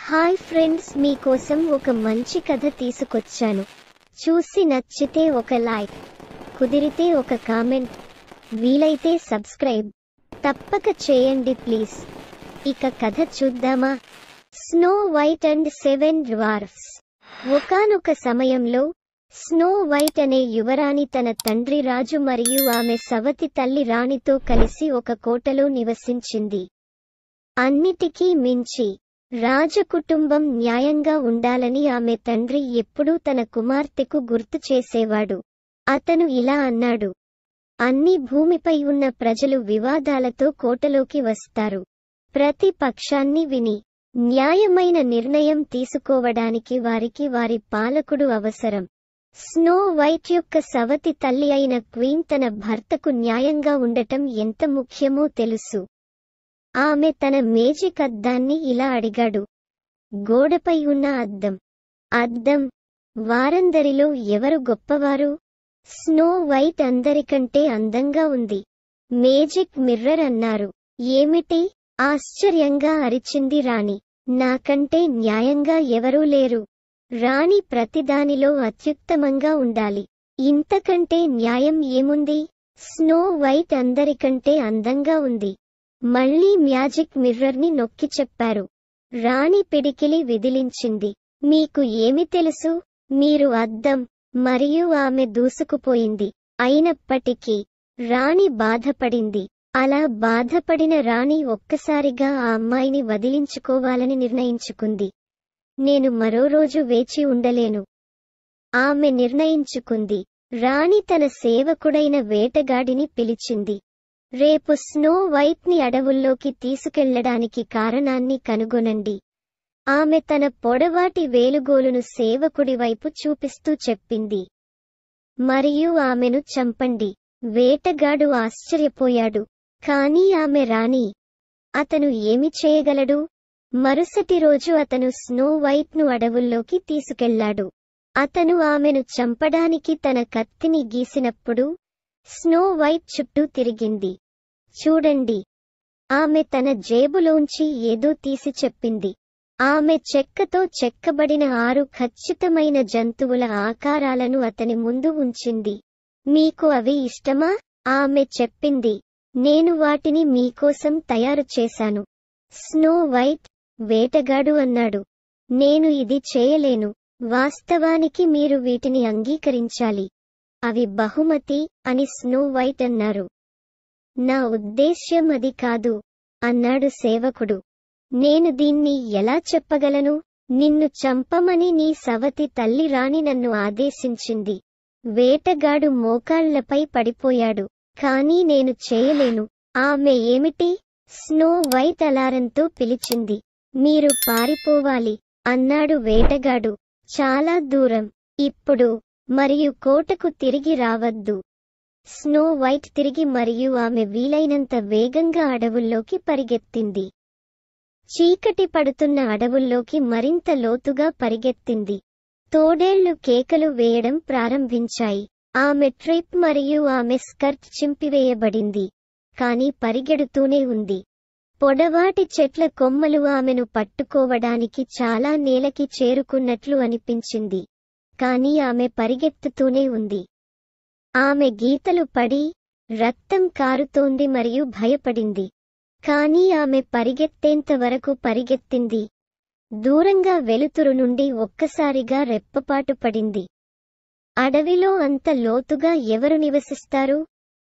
Hi friends, మీకోసం ఒక మంచి కథ తీసుకొచ్చాను. చూసి నచ్చితే ఒక లైక్, కుదిరితే ఒక కామెంట్, వీలైతే సబ్స్క్రైబ్ తప్పక చేయండి ప్లీజ్. ఇక కథ చూద్దామా? Snow white and seven dwarfs. ఒకానొక సమయంలో స్నో వైట్ అనే యువరాణి తన తండ్రి రాజు మరియు ఆమె సవతి తల్లి రాణితో కలిసి ఒక కోటలో నివసించింది. అన్నిటికీ మించి రాజకుటుంబం న్యాయంగా ఉండాలని ఆమె తండ్రి ఎప్పుడూ తన కుమార్తెకు గుర్తు చేసేవాడు. అతను ఇలా అన్నాడు: అన్ని భూమిపై ఉన్న ప్రజలు వివాదాలతో కోటలోకి వస్తారు. ప్రతి పక్షాన్ని విని న్యాయమైన నిర్ణయం తీసుకోవడానికి వారికి వారి పాలకుడు అవసరం. స్నో వైట్ యొక్క సవతి తల్లి అయిన క్వీన్ తన భర్తకు న్యాయంగా ఉండటం ఎంత ముఖ్యమో తెలుసు. ఆమె తన మేజిక్ అద్దాన్ని ఇలా అడిగాడు: గోడపై ఉన్న అద్దం, వారందరిలో ఎవరు గొప్పవారు? స్నో వైట్ అందరికంటే అందంగా ఉంది. మేజిక్ మిర్రర్ అన్నారు. ఏమిటి? ఆశ్చర్యంగా అరిచింది రాణి. నాకంటే న్యాయంగా ఎవరూ లేరు. రాణి ప్రతిదానిలో అత్యుత్తమంగా ఉండాలి. ఇంతకంటే న్యాయం ఏముంది? స్నో వైట్ అందరికంటే అందంగా ఉంది. మళ్లీ మ్యాజిక్ మిర్రర్ని నొక్కి చెప్పారు. రాణి పిడికిలి విదిలించింది. మీకు ఏమి తెలుసు? మీరు అద్దం. మరియు ఆమె దూసుకుపోయింది. అయినప్పటికీ రాణి బాధపడింది. అలా బాధపడిన రాణి ఒక్కసారిగా ఆ అమ్మాయిని వదిలించుకోవాలని నిర్ణయించుకుంది. నేను మరో రోజు వేచి ఉండలేను, ఆమె నిర్ణయించుకుంది. రాణి తన సేవకుడైన వేటగాడిని పిలిచింది. రేపు స్నో వైట్ ని అడవుల్లోకి తీసుకెళ్లడానికి కారణాన్ని కనుగొనండి. ఆమె తన పొడవాటి వేలుగోలును సేవకుడి వైపు చూపిస్తూ చెప్పింది. మరియు ఆమెను చంపండి. వేటగాడు ఆశ్చర్యపోయాడు. కానీ ఆమె రాణి. అతను ఏమి చేయగలడు? మరుసటి రోజు అతను స్నో వైట్ ను అడవుల్లోకి తీసుకెళ్లాడు. అతను ఆమెను చంపడానికి తన కత్తిని గీసినప్పుడు స్నో వైట్ చుట్టూ తిరిగింది. చూడండి, ఆమె తన జేబులోంచి ఏదో తీసి చెప్పింది. ఆమె చెక్కతో చెక్కబడిన 6 ఖచ్చితమైన జంతువుల ఆకారాలను అతని ముందు ఉంచింది. మీకు అవి ఇష్టమా? ఆమె చెప్పింది. నేను వాటిని మీకోసం తయారు చేశాను. స్నో వైట్, వేటగాడు అన్నాడు. నేను ఇది చేయలేను. వాస్తవానికి మీరు వీటిని అంగీకరించాలి. అవి బహుమతి అని స్నో వైట్ అన్నారు. నా ఉద్దేశ్యం అది కాదు, అన్నాడు సేవకుడు. నేను దీన్ని ఎలా చెప్పగలను? నిన్ను చంపమని నీ సవతి తల్లి రాణి నన్ను ఆదేశించింది. వేటగాడు మోకాళ్లపై పడిపోయాడు. కానీ నేను చేయలేను. ఆమె ఏమిటి? స్నో వైట్ అలారంతో పిలిచింది. మీరు పారిపోవాలి, అన్నాడు వేటగాడు. చాలా దూరం. ఇప్పుడు. మరియు కోటకు తిరిగి రావద్దు. స్నో వైట్ తిరిగి మరియు ఆమె వీలైనంత వేగంగా అడవుల్లోకి పరిగెత్తింది. చీకటి పడుతున్న అడవుల్లోకి మరింత లోతుగా పరిగెత్తింది. తోడేళ్లు కేకలు వేయడం ప్రారంభించాయి. ఆమె ట్రిప్ మరియు ఆమె స్కర్ట్ చింపివేయబడింది. కాని పరిగెడుతూనే ఉంది. పొడవాటి చెట్ల కొమ్మలు ఆమెను పట్టుకోవడానికి చాలా నేలకి చేరుకున్నట్లు అనిపించింది. కానీ ఆమె పరిగెత్తుతూనే ఉంది. ఆమె గీతలు పడి రక్తం కారుతోంది మరియు భయపడింది. కానీ ఆమె పరిగెత్తేంత వరకు పరిగెత్తింది. దూరంగా వెలుతురు నుండి ఒక్కసారిగా రెప్పపాటు పడింది. అడవిలో అంత లోతుగా ఎవరు నివసిస్తారు?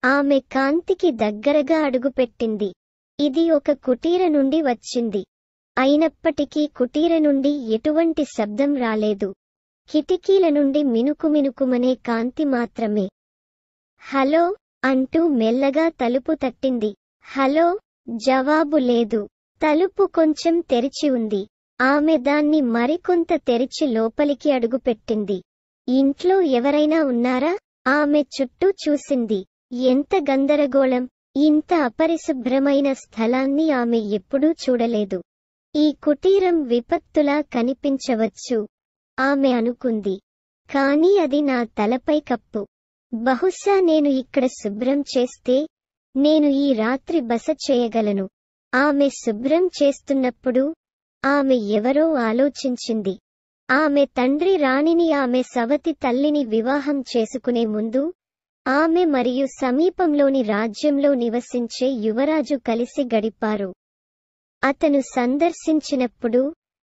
ఆమె కాంతికి దగ్గరగా అడుగుపెట్టింది. ఇది ఒక కుటీర నుండి వచ్చింది. అయినప్పటికీ కుటీర నుండి ఎటువంటి శబ్దం రాలేదు. కిటికీల నుండి మినుకుమినుకుమనే కాంతి మాత్రమే. హలో అంటూ మెల్లగా తలుపు తట్టింది. హలో. జవాబు లేదు. తలుపు కొంచెం తెరిచి ఉంది. ఆమె దాన్ని మరికొంత తెరిచి లోపలికి అడుగుపెట్టింది. ఇంట్లో ఎవరైనా ఉన్నారా? ఆమె చుట్టూ చూసింది. ఎంత గందరగోళం! ఇంత అపరిశుభ్రమైన స్థలాన్ని ఆమె ఎప్పుడూ చూడలేదు. ఈ కుటీరం విపత్తులా కనిపించవచ్చు, ఆమె అనుకుంది. కానీ అది నా తలపై కప్పు. బహుశా నేను ఇక్కడ శుభ్రం చేస్తే నేను ఈ రాత్రి బస చేయగలను. ఆమె శుభ్రం చేస్తున్నప్పుడు ఆమె ఎవరో ఆలోచించింది. ఆమె తండ్రి రాణిని ఆమె సవతి తల్లిని వివాహం చేసుకునే ముందు ఆమె మరియు సమీపంలోని రాజ్యంలో నివసించే యువరాజు కలిసి గడిపారు. అతను సందర్శించినప్పుడు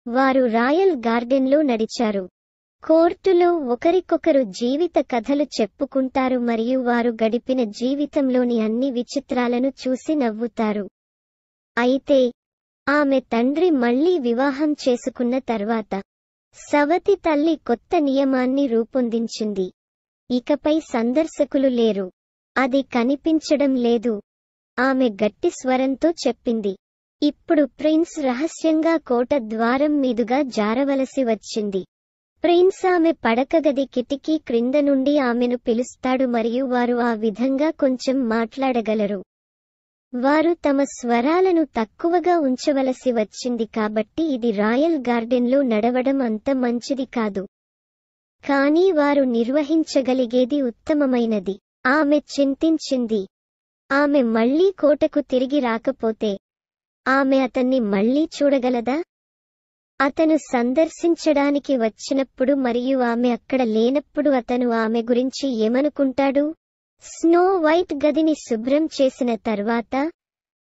వారు రాయల్ గార్డెన్లో నడిచారు. కోర్టులో ఒకరికొకరు జీవిత కథలు చెప్పుకుంటారు మరియు వారు గడిపిన జీవితంలోని అన్ని విచిత్రాలను చూసి నవ్వుతారు. అయితే ఆమె తండ్రి మళ్లీ వివాహం చేసుకున్న తర్వాత సవతి తల్లి కొత్త నియమాన్ని రూపొందించింది. ఇకపై సందర్శకులు లేరు. అది కనిపించడం లేదు. ఆమె గట్టి స్వరంతో చెప్పింది. ఇప్పుడు ప్రిన్స్ రహస్యంగా కోట ద్వారం మీదుగా జారవలసి వచ్చింది. ప్రిన్స్ ఆమె పడకగది కిటికీ క్రింద నుండి ఆమెను పిలుస్తాడు మరియు వారు ఆ విధంగా కొంచెం మాట్లాడగలరు. వారు తమ స్వరాలను తక్కువగా ఉంచవలసి వచ్చింది కాబట్టి ఇది రాయల్ గార్డెన్లో నడవడం అంత మంచిది కాదు. కానీ వారు నిర్వహించగలిగేది ఉత్తమమైనది. ఆమె చింతించింది. ఆమె మళ్లీ కోటకు తిరిగి రాకపోతే ఆమె అతన్ని మళ్లీ చూడగలదా? అతను సందర్శించడానికి వచ్చినప్పుడు మరియు ఆమె అక్కడ లేనప్పుడు అతను ఆమె గురించి ఏమనుకుంటాడు? స్నో వైట్ గదిని శుభ్రం చేసిన తర్వాత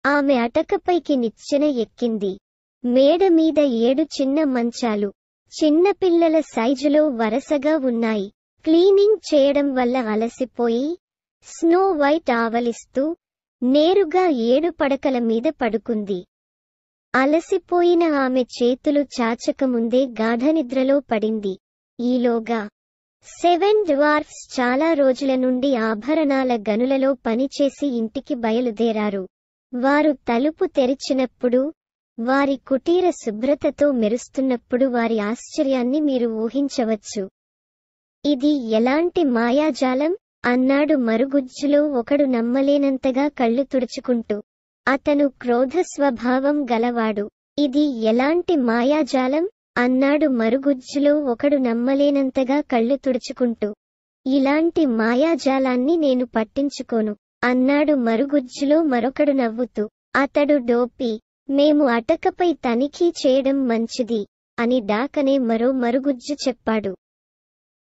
ఆమె అటకపైకి నిచ్చెన ఎక్కింది. మేడ మీద 7 చిన్న మంచాలు చిన్నపిల్లల సైజులో వరుసగా ఉన్నాయి. క్లీనింగ్ చేయడం వల్ల అలసిపోయి స్నో వైట్ ఆవలిస్తూ నేరుగా 7 పడకల మీద పడుకుంది. అలసిపోయిన ఆమె చేతులు చాచకముందే గాఢనిద్రలో పడింది. ఈలోగా 7 డ్వార్ఫ్స్ చాలా రోజుల నుండి ఆభరణాల గనులలో పనిచేసి ఇంటికి బయలుదేరారు. వారు తలుపు తెరిచినప్పుడు వారి కుటీర శుభ్రతతో మెరుస్తున్నప్పుడు వారి ఆశ్చర్యాన్ని మీరు ఊహించవచ్చు. ఇది ఎలాంటి మాయాజాలం? అన్నాడు మరుగుజ్జులో ఒకడు నమ్మలేనంతగా కళ్ళు తుడుచుకుంటూ. అతను క్రోధ స్వభావం గలవాడు. ఇది ఎలాంటి మాయాజాలం? అన్నాడు మరుగుజ్జులో ఒకడు నమ్మలేనంతగా కళ్ళు తుడుచుకుంటూ. ఇలాంటి మాయాజాలాన్ని నేను పట్టించుకోను అన్నాడు మరుగుజ్జులో మరొకడు నవ్వుతూ. అతడు డోపి. మేము అటకపై తనిఖీ చేయడం మంచిది అని డాక్ అనే మరో మరుగుజ్జు చెప్పాడు.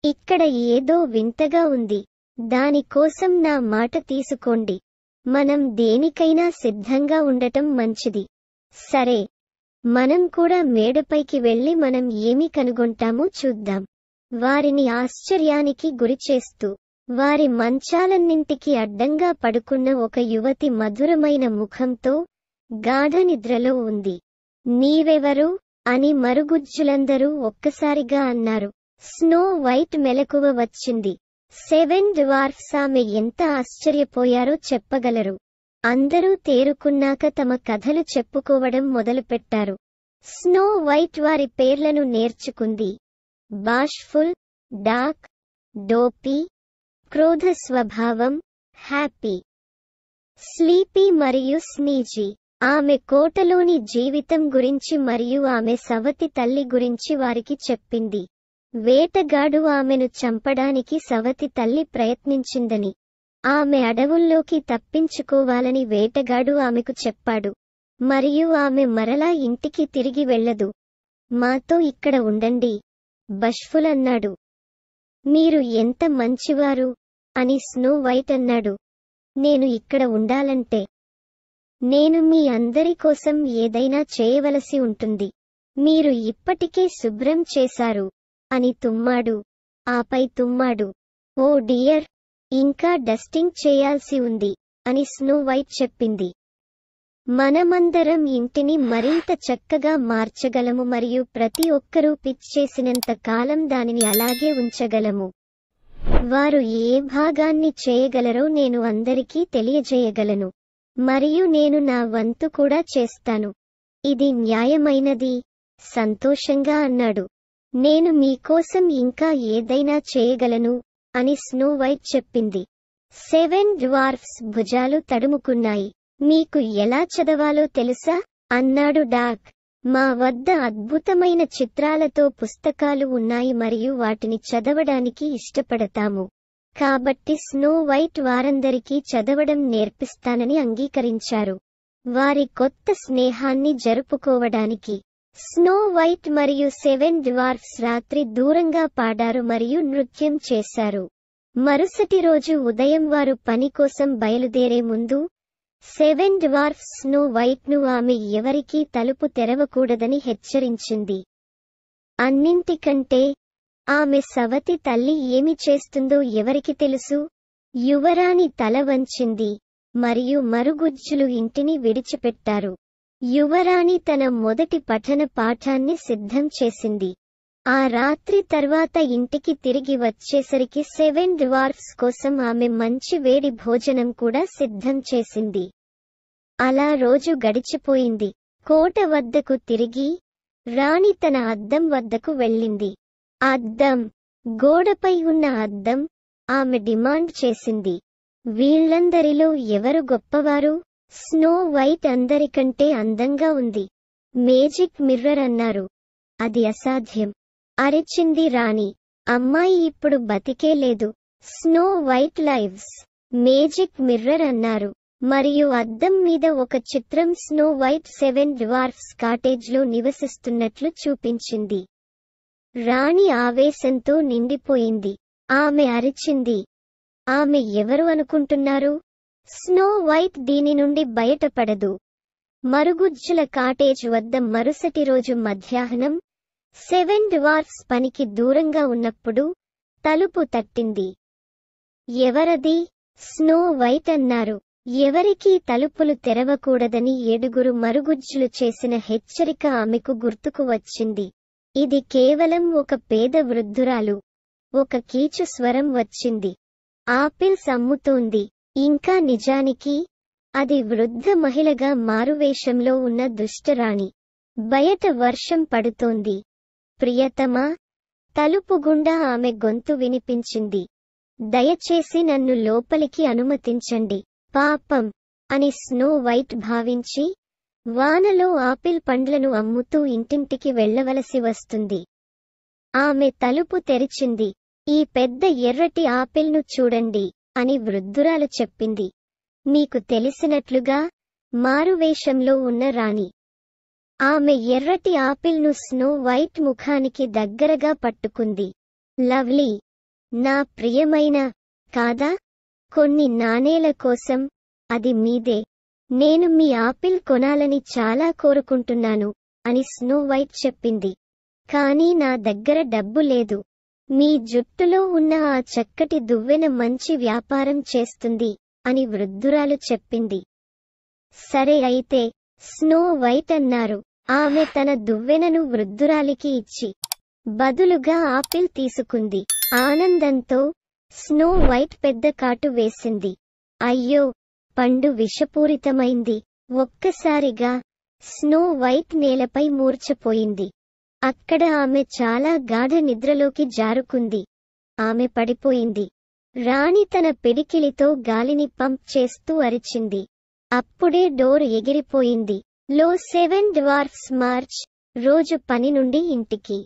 ఇక్కడ ఏదో వింతగా ఉంది. దానికోసం నా మాట తీసుకోండి. మనం దేనికైనా సిద్ధంగా ఉండటం మంచిది. సరే, మనం కూడా మేడపైకి వెళ్లి మనం ఏమి కనుగొంటామో చూద్దాం. వారిని ఆశ్చర్యానికి గురిచేస్తూ వారి మంచాలన్నింటికి అడ్డంగా పడుకున్న ఒక యువతి మధురమైన ముఖంతో గాఢనిద్రలో ఉంది. నీవెవరు? అని మరుగుజ్జులందరూ ఒక్కసారిగా అన్నారు. స్నో వైట్ మెలకువ వచ్చింది. 7 డ్వార్ఫ్స్ ఆమె ఎంత ఆశ్చర్యపోయారో చెప్పగలరు. అందరూ తేరుకున్నాక తమ కథలు చెప్పుకోవడం మొదలుపెట్టారు. స్నో వైట్ వారి పేర్లను నేర్చుకుంది. బాష్ఫుల్, డాక్, డోపీ, క్రోధ స్వభావం, హ్యాపీ, స్లీపీ మరియు స్నీజీ. ఆమె కోటలోని జీవితం గురించి మరియు ఆమె సవతి తల్లి గురించి వారికి చెప్పింది. వేటగాడు ఆమెను చంపడానికి సవతి తల్లి ప్రయత్నించిందని, ఆమె అడవుల్లోకి తప్పించుకోవాలని వేటగాడు ఆమెకు చెప్పాడు. మరియు ఆమె మరలా ఇంటికి తిరిగి వెళ్ళదు. మాతో ఇక్కడ ఉండండి, బష్ఫుల్ అన్నాడు. మీరు ఎంత మంచివారు అని స్నో వైట్ అన్నాడు. నేను ఇక్కడ ఉండాలంటే నేను మీ అందరి కోసం ఏదైనా చేయవలసి ఉంటుంది. మీరు ఇప్పటికే శుభ్రం చేశారు అని తుమ్మాడు. ఆపై తుమ్మాడు. ఓ డియర్, ఇంకా డస్టింగ్ చేయాల్సి ఉంది అని స్నో వైట్ చెప్పింది. మనమందరం ఇంటిని మరింత చక్కగా మార్చగలము మరియు ప్రతి ఒక్కరూ పిచ్ చేసినంత కాలం దానిని అలాగే ఉంచగలము. వారు ఏ భాగాన్ని చేయగలరో నేను అందరికీ తెలియజేయగలను మరియు నేను నా వంతు కూడా చేస్తాను. ఇది న్యాయమైనది. సంతోషంగా అన్నాడు. నేను మీకోసం ఇంకా ఏదైనా చేయగలను అని స్నో వైట్ చెప్పింది. 7 డ్వార్ఫ్స్ భుజాలు తడుముకున్నాయి. మీకు ఎలా చదవాలో తెలుసా అన్నాడు డాక్. మా వద్ద అద్భుతమైన చిత్రాలతో పుస్తకాలు ఉన్నాయి మరియు వాటిని చదవడానికి ఇష్టపడతాము. కాబట్టి స్నో వైట్ వారందరికీ చదవడం నేర్పిస్తానని అంగీకరించారు. వారి కొత్త స్నేహాన్ని జరుపుకోవడానికి స్నో వైట్ మరియు 7 డ్వార్ఫ్స్ రాత్రి దూరంగా పాడారు మరియు నృత్యం చేశారు. మరుసటి రోజు ఉదయం వారు పని కోసం బయలుదేరే ముందు 7 డ్వార్ఫ్స్ స్నో వైట్ను ఆమె ఎవరికీ తలుపు తెరవకూడదని హెచ్చరించింది. అన్నింటికంటే ఆమె సవతి తల్లి ఏమి చేస్తుందో ఎవరికి తెలుసు? యువరాణి తల వంచింది మరియు మరుగుజ్జులు ఇంటిని విడిచిపెట్టారు. యువరాణి తన మొదటి పఠన పాఠాన్ని సిద్ధం చేసింది. ఆ రాత్రి తర్వాత ఇంటికి తిరిగి వచ్చేసరికి 7 డ్వార్ఫ్స్ కోసం ఆమె మంచి వేడి భోజనం కూడా సిద్ధం చేసింది. అలా రోజు గడిచిపోయింది. కోట వద్దకు తిరిగి రాణి తన అద్దం వద్దకు వెళ్ళింది. అద్దం, గోడపై ఉన్న అద్దం, ఆమె డిమాండ్ చేసింది. వీళ్లందరిలో ఎవరు గొప్పవారు? స్నో వైట్ అందరికంటే అందంగా ఉంది. మేజిక్ మిర్రర్ అన్నారు. అది అసాధ్యం, అరిచింది రాణి. అమ్మాయి ఇప్పుడు బతికే లేదు. Snow white lives. Magic mirror అన్నారు మరియు అద్దం మీద ఒక చిత్రం స్నో వైట్ 7 డ్వార్ఫ్స్ కాటేజ్లో నివసిస్తున్నట్లు చూపించింది. రాణి ఆవేశంతో నిండిపోయింది. ఆమె అరిచింది. ఆమె ఎవరు అనుకుంటున్నారు? స్నో వైట్ దీని నుండి బయటపడదు. మరుగుజ్జుల కాటేజ్ వద్ద మరుసటి రోజు మధ్యాహ్నం 7 డ్వార్ఫ్స్ పనికి దూరంగా ఉన్నప్పుడు తలుపు తట్టింది. ఎవరది? స్నో వైట్ అన్నారు. ఎవరికీ తలుపులు తెరవకూడదని 7 మరుగుజ్జులు చేసిన హెచ్చరిక ఆమెకు గుర్తుకు వచ్చింది. ఇది కేవలం ఒక పేద వృద్ధురాలు. ఒక కీచు స్వరం వచ్చింది. ఆపిల్స్ అమ్ముతోంది. ఇంకా నిజానికి అది వృద్ధ మహిళగా మారువేషంలో ఉన్న దుష్టరాణి. బయట వర్షం పడుతోంది. ప్రియతమా, తలుపు గుండా ఆమె గొంతు వినిపించింది. దయచేసి నన్ను లోపలికి అనుమతించండి. పాపం అని స్నో వైట్ భావించి వానలో ఆపిల్ పండ్లను అమ్ముతూ ఇంటింటికి వెళ్లవలసి వస్తుంది. ఆమె తలుపు తెరిచింది. ఈ పెద్ద ఎర్రటి ఆపిల్ను చూడండి అని వృద్ధురాలు చెప్పింది. మీకు తెలిసినట్లుగా మారువేషంలో ఉన్న రాణి. ఆమె ఎర్రటి ఆపిల్ను స్నో వైట్ ముఖానికి దగ్గరగా పట్టుకుంది. లవ్లీ, నా ప్రియమైన, కాదా? కొన్ని నాణేల కోసం. అది మీదే. నేను మీ ఆపిల్ కొనాలని చాలా కోరుకుంటున్నాను అని స్నో వైట్ చెప్పింది. కానీ నా దగ్గర డబ్బు లేదు. మీ జుట్టులో ఉన్న ఆ చక్కటి దువ్వెన మంచి వ్యాపారం చేస్తుంది అని వృద్ధురాలు చెప్పింది. సరే అయితే, స్నో వైట్ అన్నారు. ఆమె తన దువ్వెనను వృద్ధురాలికి ఇచ్చి బదులుగా ఆపిల్ తీసుకుంది. ఆనందంతో స్నో వైట్ పెద్ద కాటు వేసింది. అయ్యో, పండు విషపూరితమైంది. ఒక్కసారిగా స్నో వైట్ నేలపై మూర్ఛపోయింది. అక్కడ ఆమె చాలా గాఢ నిద్రలోకి జారుకుంది. ఆమె పడిపోయింది. రాణి తన పిడికిలితో గాలిని పంప్ చేస్తూ అరిచింది. అప్పుడే డోర్ ఎగిరిపోయింది. లో 7 డ్వార్ఫ్స్ మార్చ్ రోజు పని నుండి ఇంటికి.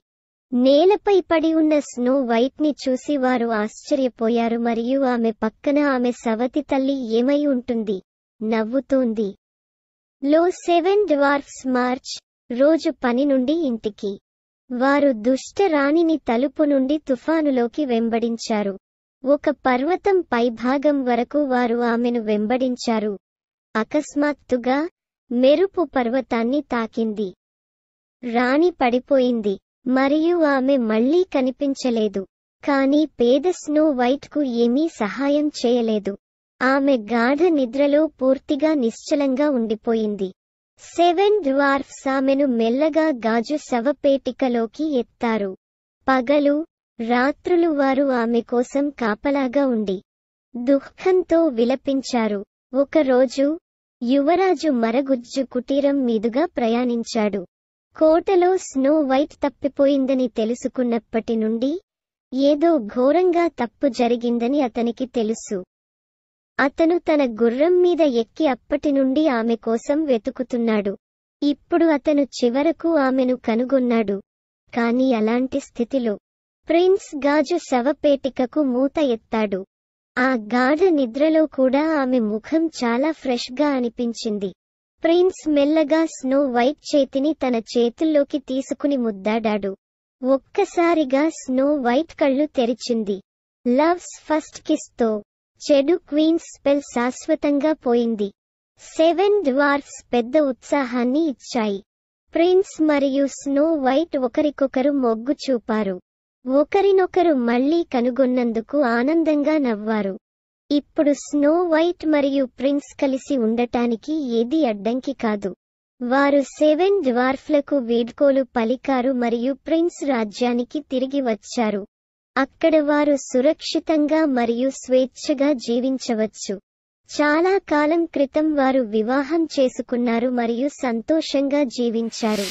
నేలపై పడి ఉన్న స్నో వైట్ ని చూసి వారు ఆశ్చర్యపోయారు మరియు ఆమె పక్కన ఆమె సవతి తల్లి ఏమై ఉంటుంది? నవ్వుతోంది. లో 7 డ్వార్ఫ్స్ మార్చ్ రోజు పని నుండి ఇంటికి. వారు దుష్ట రాణిని తలుపు నుండి తుఫానులోకి వెంబడించారు. ఒక పర్వతం పైభాగం వరకు వారు ఆమెను వెంబడించారు. అకస్మాత్తుగా మెరుపు పర్వతాన్ని తాకింది. రాణి పడిపోయింది మరియు ఆమె మళ్లీ కనిపించలేదు. కానీ పేద స్నో వైట్ కు ఏమీ సహాయం చేయలేదు. ఆమె గాఢ నిద్రలో పూర్తిగా నిశ్చలంగా ఉండిపోయింది. 7 డ్వార్ఫ్స్ ఆమెను మెల్లగా గాజు శవపేటికలోకి ఎత్తారు. పగలు, రాత్రులు వారు ఆమె కోసం కాపలాగా ఉండి దుఃఖంతో విలపించారు. ఒకరోజు యువరాజు మరగుజ్జు కుటీరం మీదుగా ప్రయాణించాడు. కోటలో స్నో వైట్ తప్పిపోయిందని తెలుసుకున్నప్పటి నుండి ఏదో ఘోరంగా తప్పు జరిగిందని అతనికి తెలుసు. అతను తన గుర్రం మీద ఎక్కి అప్పటి నుండి ఆమె కోసం వెతుకుతున్నాడు. ఇప్పుడు అతను చివరకు ఆమెను కనుగొన్నాడు. కాని అలాంటి స్థితిలో ప్రిన్స్ గాజు శవపేటికకు మూత ఎత్తాడు. ఆ గాఢ నిద్రలో కూడా ఆమె ముఖం చాలా ఫ్రెష్గా అనిపించింది. ప్రిన్స్ మెల్లగా స్నో వైట్ చేతిని తన చేతుల్లోకి తీసుకుని ముద్దాడాడు. ఒక్కసారిగా స్నో వైట్ కళ్ళు తెరిచింది. లవ్స్ ఫస్ట్ కిస్ తో చెడు క్వీన్స్ స్పెల్ శాశ్వతంగా పోయింది. 7 డ్వార్ఫ్స్ పెద్ద ఉత్సాహాన్ని ఇచ్చాయి. ప్రిన్స్ మరియు స్నో వైట్ ఒకరికొకరు మొగ్గు చూపారు. ఒకరినొకరు మళ్లీ కనుగొన్నందుకు ఆనందంగా నవ్వారు. ఇప్పుడు స్నో వైట్ మరియు ప్రిన్స్ కలిసి ఉండటానికి ఏదీ అడ్డంకి కాదు. వారు 7 డ్వార్ఫ్లకు వీడ్కోలు పలికారు మరియు ప్రిన్స్ రాజ్యానికి తిరిగి వచ్చారు. అక్కడ వారు సురక్షితంగా మరియు స్వేచ్ఛగా జీవించవచ్చు. చాలా కాలం క్రితం వారు వివాహం చేసుకున్నారు మరియు సంతోషంగా జీవించారు.